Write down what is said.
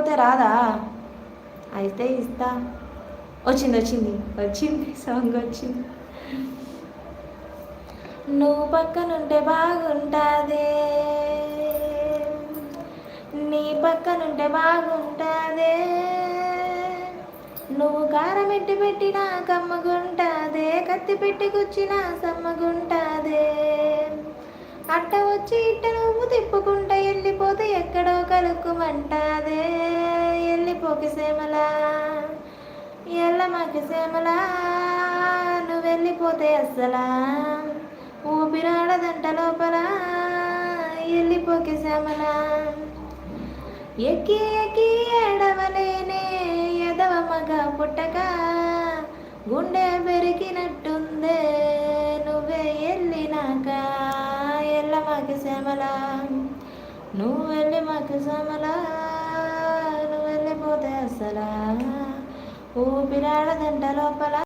వెళ్ళిపోతే రాదా? అయితే ఇస్తా. వచ్చింది వచ్చింది వచ్చింది సాంగ్ వచ్చింది. నువ్వు పక్కనుంటే బాగుంటాదే, నీ పక్కనుంటే బాగుంటాదే, నువ్వు కారం ఎట్టి పెట్టినా కమ్మగుంటాదే, కత్తి పెట్టి కూర్చినా సమ్మగుంటాదే, అట్ట వచ్చి ఇట్ట నువ్వు తిప్పుకుంటా వెళ్ళిపోతే ఎక్కడో కలుక్కుమంటాదే, వెళ్ళిపోకి సేమలా ఎల్లమాకి సేమలా, నువ్వు వెళ్ళిపోతే అస్సలా ఊపిరాడదంట లోపల, వెళ్ళిపోకి శ్యామలా. ఎక్కి ఎక్కి ఏడవలేనే ఎదవ మగ పుట్టక, గుండె పెరిగినట్టుందే నువ్వే వెళ్ళినాక, ఎల్లమాకి శ్యామలా నువ్వు వెళ్ళి మాకు శ్యామలా, నువ్వు వెళ్ళిపోతే అస్సలా ఊపిరాడదంట లోపల.